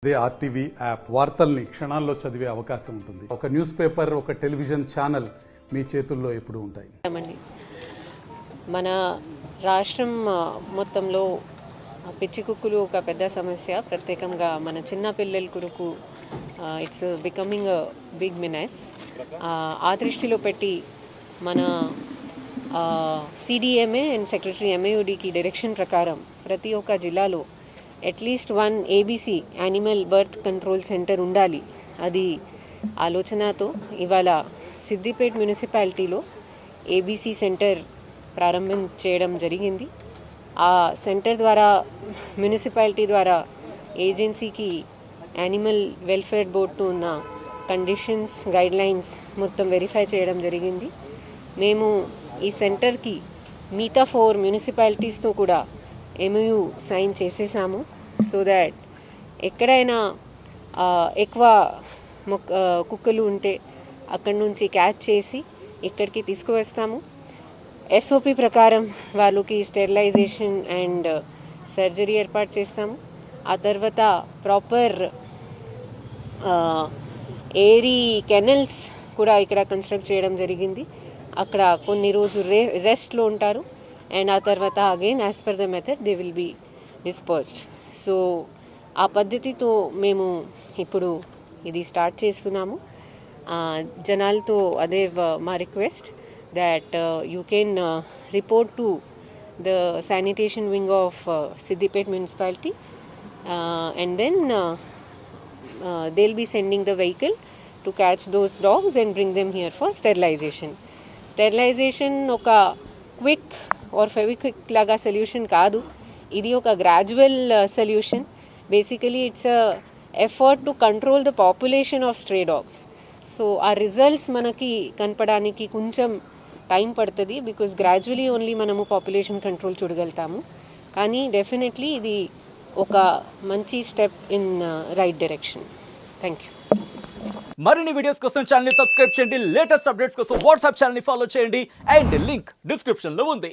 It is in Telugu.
అదే ఆర్టీవీ యాప్ వార్తల్ని క్షణాల్లో చదివే అవకాశం ఉంటుంది. ఒక న్యూస్ పేపర్, ఒక టెలివిజన్ ఛానల్ మీ చేతుల్లో ఎప్పుడూ ఉంటాయి. మన రాష్ట్రం మొత్తంలో పిచ్చి కుక్కులు ఒక పెద్ద సమస్య. ప్రత్యేకంగా మన చిన్న పిల్లల కొరకు ఇట్స్ బికమింగ్ బిగ్ మినెస్. ఆ దృష్టిలో పెట్టి మన సిడిఎంఏ అండ్ సెక్రటరీ ఎంఏయుడికి డైరెక్షన్ ప్రకారం ప్రతి ఒక్క జిల్లాలో at least 1 ABC animal birth control centre ఉండాలి. అది ఆలోచనతో ఇవాళ సిద్దిపేట మున్సిపాలిటీలో ఏబీసీ సెంటర్ ప్రారంభం చేయడం జరిగింది. ఆ సెంటర్ ద్వారా మున్సిపాలిటీ ద్వారా ఏజెన్సీకి యానిమల్ వెల్ఫేర్ బోర్డుతో ఉన్న కండిషన్స్, గైడ్లైన్స్ మొత్తం వెరిఫై చేయడం జరిగింది. మేము ఈ సెంటర్కి మిగతా 4 మున్సిపాలిటీస్తో కూడా ఎంఓయూ సైన్ చేసేసాము. సో దాట్ ఎక్కడైనా ఎక్కువ కుక్కలు ఉంటే అక్కడి నుంచి క్యాచ్ చేసి ఇక్కడికి తీసుకువస్తాము. ఎస్ఓపి ప్రకారం వాళ్ళకి స్టెరిలైజేషన్ అండ్ సర్జరీ ఏర్పాటు చేస్తాము. ఆ తర్వాత ప్రాపర్ ఏరీ కెనల్స్ కూడా ఇక్కడ కన్స్ట్రక్ట్ చేయడం జరిగింది. అక్కడ కొన్ని రోజులు రెస్ట్లో ఉంటారు అండ్ ఆ తర్వాత again as per the method they will be dispersed. So ఆ పద్ధతితో మేము ఇప్పుడు ఇది స్టార్ట్ చేస్తున్నాము. జనాలతో అదే మా request that you can report to the sanitation wing of Siddipet municipality and then they'll be sending the vehicle to catch those dogs and bring them here for sterilization. Sterilization oka quick or feviquick laga solution kaadu. Idi oka gradual solution. Basically it's a effort to control the population of stray dogs. So our results manaki kanpadaniki kuncham time పడుతుంది. బికాజ్ గ్రాడ్యువలీ ఓన్లీ మనము పాపులేషన్ కంట్రోల్ చూడగలుగుతాము. కానీ డెఫినెట్లీ ఇది ఒక మంచి step in right direction. Thank you. మరిన్ని వీడియోస్ కోసం ఛానల్ ని సబ్స్క్రైబ్ చేయండి. లేటెస్ట్ అప్డేట్స్ కోసం వాట్సాప్ ఛానల్ ని ఫాలో చేయండి అండ్ లింక్ డిస్క్రిప్షన్ లో ఉంది.